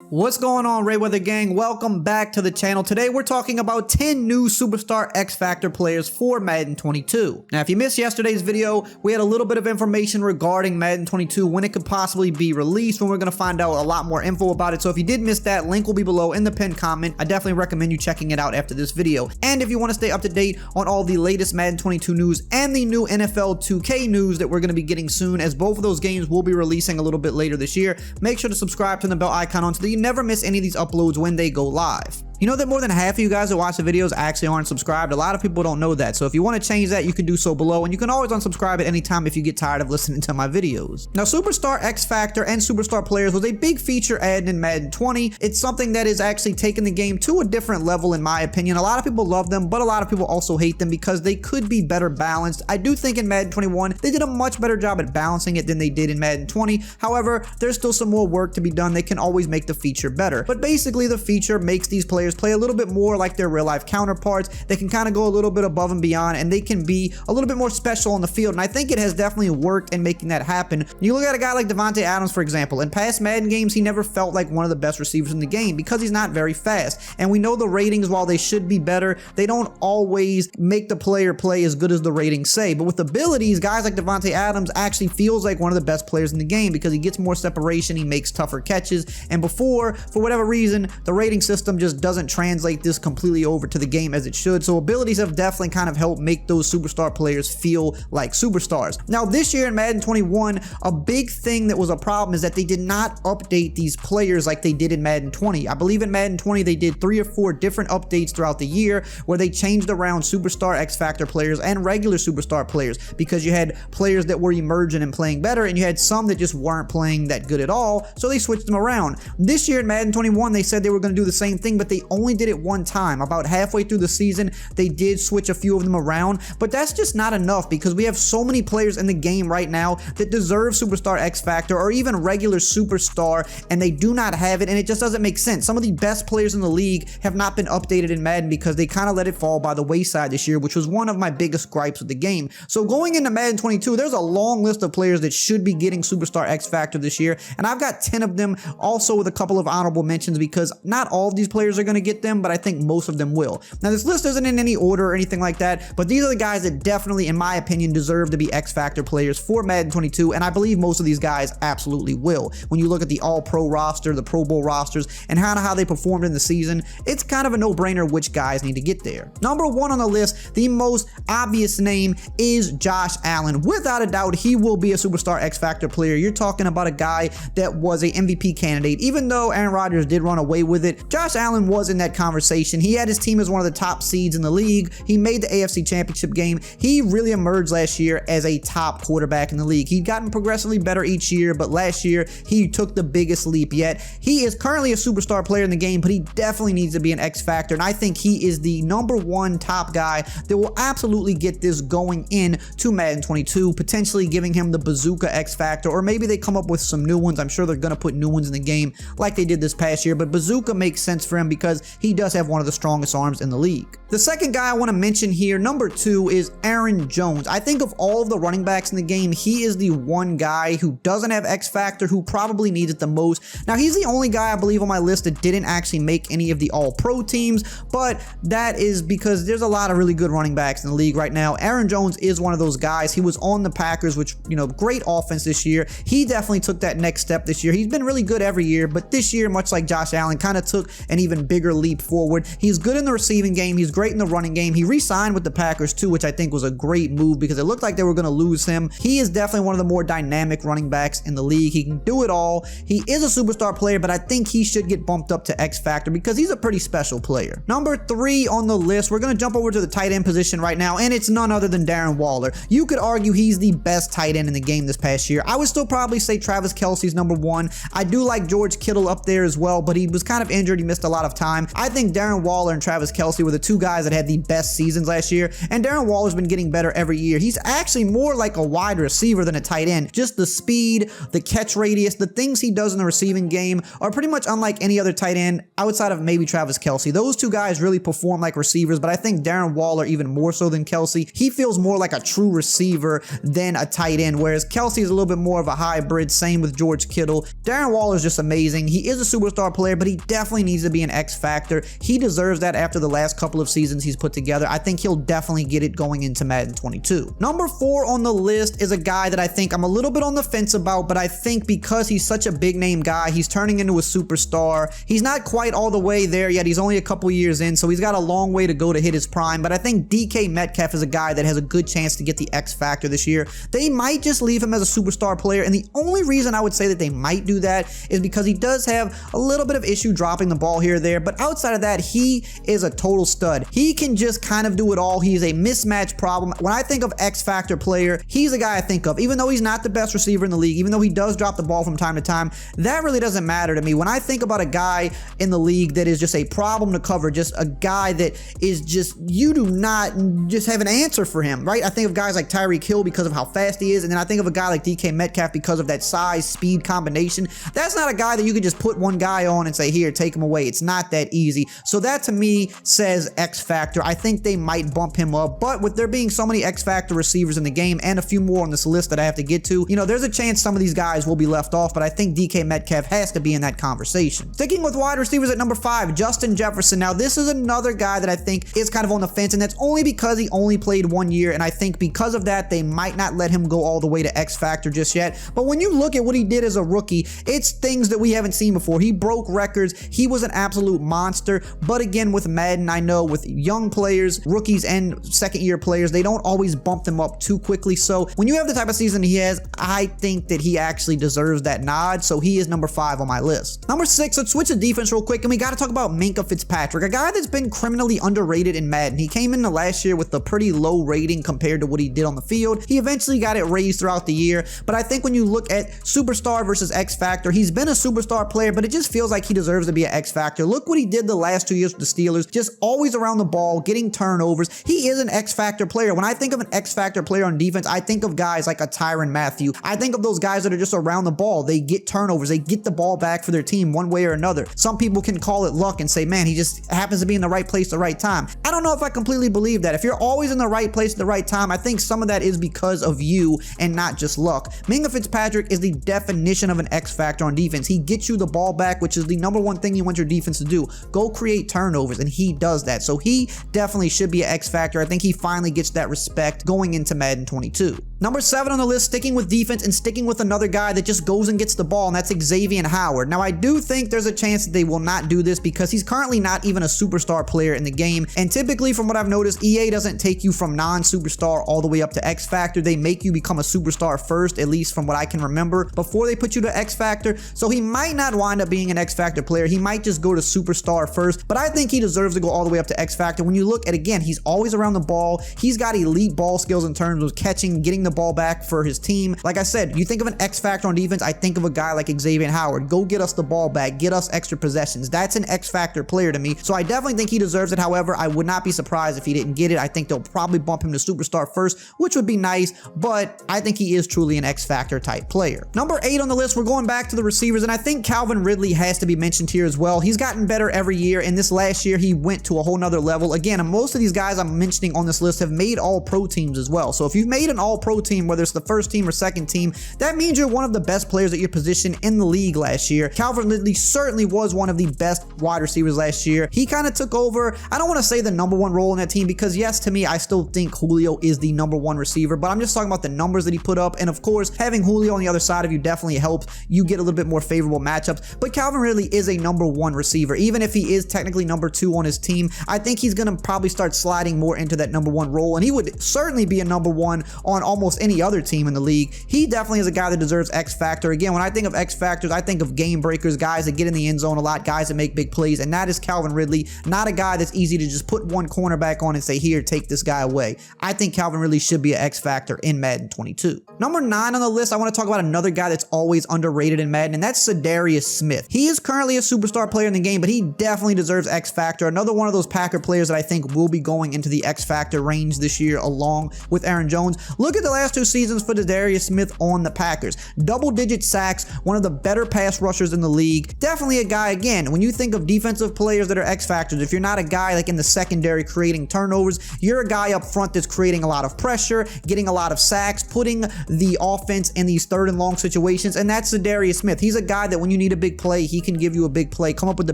What's going on, RayWeather gang? Welcome back to the channel. Today we're talking about 10 new Superstar X Factor players for Madden 22. Now, if you missed yesterday's video, we had a little bit of information regarding Madden 22, when it could possibly be released, when we're going to find out a lot more info about it. So if you did miss that, link will be below in the pinned comment. I definitely recommend you checking it out after this video. And if you want to stay up to date on all the latest Madden 22 news and the new NFL 2K news that we're going to be getting soon, as both of those games will be releasing a little bit later this year, make sure to subscribe to the bell icon on so that you never miss any of these uploads when they go live. You know that more than half of you guys that watch the videos actually aren't subscribed? A lot of people don't know that. So if you want to change that, you can do so below, and you can always unsubscribe at any time if you get tired of listening to my videos. Now, Superstar X Factor and Superstar players was a big feature added in Madden 20. It's something that is actually taking the game to a different level in my opinion. A lot of people love them, but a lot of people also hate them because they could be better balanced. I do think in Madden 21, they did a much better job at balancing it than they did in Madden 20. However, there's still some more work to be done. They can always make the feature better. But basically, the feature makes these players play a little bit more like their real life counterparts. They can kind of go a little bit above and beyond, and they can be a little bit more special on the field. And I think it has definitely worked in making that happen. You look at a guy like Davante Adams, for example. In past Madden games, he never felt like one of the best receivers in the game because he's not very fast. And we know the ratings, while they should be better, they don't always make the player play as good as the ratings say. But with abilities, guys like Davante Adams actually feels like one of the best players in the game because he gets more separation, he makes tougher catches. And before, for whatever reason, the rating system just doesn't translate this completely over to the game as it should. So abilities have definitely kind of helped make those superstar players feel like superstars. Now, this year in Madden 21, a big thing that was a problem is that they did not update these players like they did in Madden 20. I believe in Madden 20, they did 3 or 4 different updates throughout the year where they changed around Superstar X Factor players and regular Superstar players, because you had players that were emerging and playing better, and you had some that just weren't playing that good at all, so they switched them around. This year in Madden 21, they said they were going to do the same thing, but they only did it one time. About halfway through the season, they did switch a few of them around, but that's just not enough because we have so many players in the game right now that deserve Superstar X Factor or even regular Superstar, and they do not have it, and it just doesn't make sense. Some of the best players in the league have not been updated in Madden because they kind of let it fall by the wayside this year, which was one of my biggest gripes with the game. So going into Madden 22, there's a long list of players that should be getting Superstar X Factor this year, and I've got 10 of them, also with a couple of honorable mentions because not all of these players are going to get them, but I think most of them will. Now, this list isn't in any order or anything like that, but these are the guys that definitely, in my opinion, deserve to be X Factor players for Madden 22, and I believe most of these guys absolutely will. When you look at the All-Pro roster, the Pro Bowl rosters, and how they performed in the season, it's kind of a no-brainer which guys need to get there. Number 1 on the list, the most obvious name is Josh Allen. Without a doubt, he will be a Superstar X Factor player. You're talking about a guy that was a MVP candidate. Even though Aaron Rodgers did run away with it, Josh Allen was in that conversation. He had his team as one of the top seeds in the league. He made the AFC Championship game. He really emerged last year as a top quarterback in the league. He'd gotten progressively better each year, but last year he took the biggest leap yet. He is currently a superstar player in the game, but he definitely needs to be an X Factor, and I think he is the #1 top guy that will absolutely get this going in to Madden 22, potentially giving him the Bazooka X Factor, or maybe they come up with some new ones. I'm sure they're going to put new ones in the game like they did this past year, but Bazooka makes sense for him because he does have one of the strongest arms in the league. The second guy I want to mention here, number 2, is Aaron Jones. I think of all of the running backs in the game, he is the one guy who doesn't have X Factor, who probably needs it the most. Now, he's the only guy I believe on my list that didn't actually make any of the All-Pro teams, but that is because there's a lot of really good running backs in the league right now. Aaron Jones is one of those guys. He was on the Packers, which, you know, great offense this year. He definitely took that next step this year. He's been really good every year, but this year, much like Josh Allen, kind of took an even bigger leap forward. He's good in the receiving game. He's great in the running game. He re-signed with the Packers too, which I think was a great move because it looked like they were going to lose him. He is definitely one of the more dynamic running backs in the league. He can do it all. He is a superstar player, but I think he should get bumped up to X Factor because he's a pretty special player. Number 3 on the list, we're going to jump over to the tight end position right now, and it's none other than Darren Waller. You could argue he's the best tight end in the game this past year. I would still probably say Travis Kelce's #1. I do like George Kittle up there as well, but he was kind of injured. He missed a lot of time time. I think Darren Waller and Travis Kelce were the two guys that had the best seasons last year, and Darren Waller's been getting better every year. He's actually more like a wide receiver than a tight end. Just the speed, the catch radius, the things he does in the receiving game are pretty much unlike any other tight end outside of maybe Travis Kelce. Those two guys really perform like receivers, but I think Darren Waller even more so than Kelce. He feels more like a true receiver than a tight end, whereas Kelce is a little bit more of a hybrid. Same with George Kittle. Darren Waller is just amazing. He is a superstar player, but he definitely needs to be an X factor. He deserves that after the last couple of seasons he's put together. I think he'll definitely get it going into Madden 22. Number 4 on the list is a guy that I think I'm a little bit on the fence about, but I think because he's such a big name guy, he's turning into a superstar. He's not quite all the way there yet. He's only a couple years in, so he's got a long way to go to hit his prime, but I think DK Metcalf is a guy that has a good chance to get the X factor this year. They might just leave him as a superstar player, and the only reason I would say that they might do that is because he does have a little bit of issue dropping the ball here or there, but outside of that, he is a total stud. He can just kind of do it all. He's a mismatch problem. When I think of X factor player, he's a guy I think of. Even though he's not the best receiver in the league, even though he does drop the ball from time to time, that really doesn't matter to me. When I think about a guy in the league that is just a problem to cover, just a guy that is just, you do not just have an answer for him, right? I think of guys like Tyreek Hill because of how fast he is, and then I think of a guy like DK Metcalf because of that size, speed combination. That's not a guy that you could just put one guy on and say, here, take him away. It's not that easy. So that to me says X factor. I think they might bump him up, but with there being so many X factor receivers in the game and a few more on this list that I have to get to, you know, there's a chance some of these guys will be left off, but I think DK Metcalf has to be in that conversation. Sticking with wide receivers at number 5, Justin Jefferson. Now, this is another guy that I think is kind of on the fence, and that's only because he only played 1 year, and I think because of that, they might not let him go all the way to X factor just yet. But when you look at what he did as a rookie, it's things that we haven't seen before. He broke records. He was an absolute monster. But again, with Madden, I know with young players, rookies and second-year players, they don't always bump them up too quickly. So when you have the type of season he has, I think that he actually deserves that nod. So he is number 5 on my list. Number 6, let's switch to defense real quick, and we got to talk about Minkah Fitzpatrick, a guy that's been criminally underrated in Madden. He came into last year with a pretty low rating compared to what he did on the field. He eventually got it raised throughout the year, but I think when you look at superstar versus X factor, he's been a superstar player, but it just feels like he deserves to be an X factor. Look what he did the last 2 years with the Steelers, just always around the ball, getting turnovers. He is an X factor player. When I think of an X factor player on defense, I think of guys like a Tyrann Mathieu. I think of those guys that are just around the ball. They get turnovers. They get the ball back for their team one way or another. Some people can call it luck and say, man, he just happens to be in the right place at the right time. I don't know if I completely believe that. If you're always in the right place at the right time, I think some of that is because of you and not just luck. Minkah Fitzpatrick is the definition of an X factor on defense. He gets you the ball back, which is the number one thing you want your defense to do. Go create turnovers, and he does that. So he definitely should be an X factor. I think he finally gets that respect going into Madden 22. Number 7 on the list, sticking with defense and sticking with another guy that just goes and gets the ball, and that's Xavien Howard. Now, I do think there's a chance that they will not do this because he's currently not even a superstar player in the game, and typically from what I've noticed, EA doesn't take you from non-superstar all the way up to X Factor. They make you become a superstar first, at least from what I can remember, before they put you to X Factor. So he might not wind up being an X Factor player. He might just go to superstar first, but I think he deserves to go all the way up to X Factor. When you look at, again, he's always around the ball. He's got elite ball skills in terms of catching, getting the ball back for his team. Like I said, you think of an X Factor on defense, I think of a guy like Xavien Howard. Go get us the ball back, get us extra possessions. That's an X Factor player to me. So I definitely think he deserves it. However, I would not be surprised if he didn't get it. I think they'll probably bump him to superstar first, which would be nice, but I think he is truly an X Factor type player. Number 8 on the list, we're going back to the receivers, and I think Calvin Ridley has to be mentioned here as well. He's gotten better every year, and this last year he went to a whole nother level. Again, most of these guys I'm mentioning on this list have made all-pro teams as well. So if you've made an all-pro team, whether it's the first team or second team, that means you're one of the best players at your position in the league last year. Calvin Ridley certainly was one of the best wide receivers last year. He kind of took over, I don't want to say the number 1 role in that team, because yes, to me, I still think Julio is the number 1 receiver, but I'm just talking about the numbers that he put up, and of course, having Julio on the other side of you definitely helps. You get a little bit more favorable matchups, but Calvin Ridley is a number 1 receiver. Even if he is technically number 2 on his team, I think he's going to probably start sliding more into that number 1 role, and he would certainly be a number 1 on almost almost any other team in the league. He definitely is a guy that deserves X Factor. Again, when I think of X Factors, I think of game breakers, guys that get in the end zone a lot, guys that make big plays, and that is Calvin Ridley. Not a guy that's easy to just put one cornerback on and say, here, take this guy away. I think Calvin Ridley should be an X Factor in Madden 22. Number 9 on the list, I want to talk about another guy that's always underrated in Madden, and that's Za'Darius Smith. He is currently a superstar player in the game, but he definitely deserves X Factor. Another one of those Packer players that I think will be going into the X Factor range this year along with Aaron Jones. Look at the last 2 seasons for Za'Darius Smith on the Packers. Double-digit sacks, one of the better pass rushers in the league. Definitely a guy, again, when you think of defensive players that are X Factors, if you're not a guy like in the secondary creating turnovers, you're a guy up front that's creating a lot of pressure, getting a lot of sacks, putting the offense in these 3rd and long situations, and that's Za'Darius Smith. He's a guy that when you need a big play, he can give you a big play, come up with a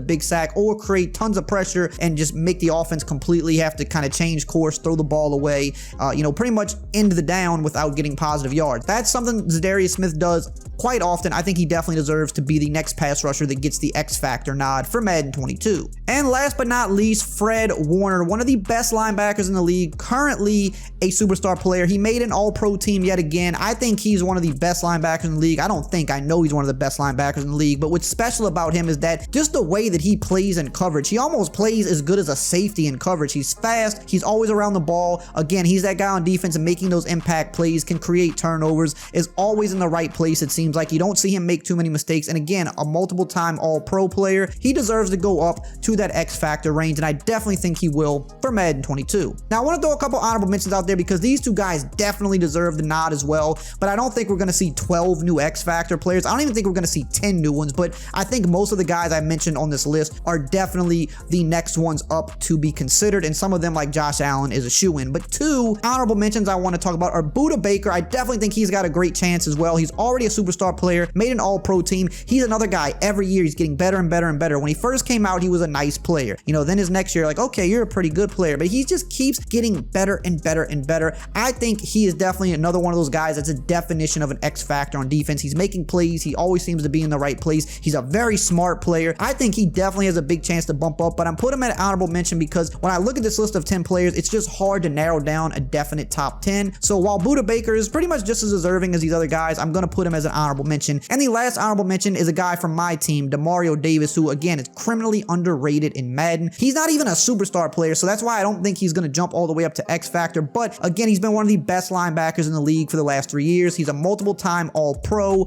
big sack, or create tons of pressure and just make the offense completely have to kind of change course, throw the ball away, pretty much end the down without getting positive yards. That's something Za'Darius Smith does quite often. I think he definitely deserves to be the next pass rusher that gets the X Factor nod for Madden 22. And last but not least, Fred Warner, one of the best linebackers in the league, currently a superstar player. He made an all-pro team yet again. I think he's one of the best linebackers in the league. I know he's one of the best linebackers in the league, but what's special about him is that just the way that he plays in coverage, he almost plays as good as a safety in coverage. He's fast, he's always around the ball. Again, he's that guy on defense and making those impact plays, can create turnovers, is always in the right place. It seems like you don't see him make too many mistakes, and again, a multiple-time all-pro player. He deserves to go up to that X Factor range, and I definitely think he will for Madden 22. Now, I want to throw a couple honorable mentions out there because these 2 guys definitely deserve the nod as well, but I don't think we're going to see 12 new X Factor players. I don't even think we're going to see 10 new ones, but I think most of the guys I mentioned on this list are definitely the next ones up to be considered, and some of them, like Josh Allen, is a shoo-in. But 2 honorable mentions I want to talk about are Budda Baker. I definitely think he's got a great chance as well. He's already a superstar player, made an all-pro team. He's another guy, every year he's getting better and better and better. When he first came out, he was a nice player. Then his next year, like, okay, you're a pretty good player, but he just keeps getting better and better and better. I think he is definitely another one of those guys that's a definition of an X Factor on defense. He's making plays. He always seems to be in the right place. He's a very smart player. I think he definitely has a big chance to bump up, but I'm putting him at honorable mention because when I look at this list of 10 players, it's just hard to narrow down a definite top 10. So while Budda Baker is pretty much just as deserving as these other guys, I'm going to put him as an honorable mention. And the last honorable mention is a guy from my team, Demario Davis, who again is criminally underrated in Madden. He's not even a superstar player, so that's why I don't think he's going to jump all the way up to X Factor, but again, he's been one of the best linebackers in the league for the last 3 years. He's a multiple-time all-pro.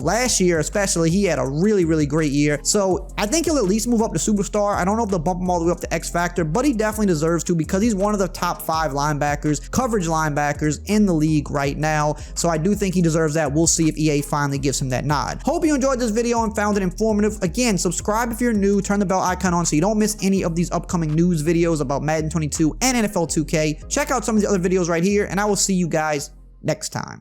Last year especially, he had a really, really great year. So I think he'll at least move up to superstar. I don't know if they'll bump him all the way up to X Factor, but he definitely deserves to because he's one of the top 5 linebackers, coverage linebackers in the league right now. So I do think he deserves that. We'll see if EA finally gives him that nod. Hope you enjoyed this video and found it informative. Again, subscribe if you're new, turn the bell icon on so you don't miss any of these upcoming news videos about Madden 22 and NFL 2K. Check out some of the other videos right here, and I will see you guys next time.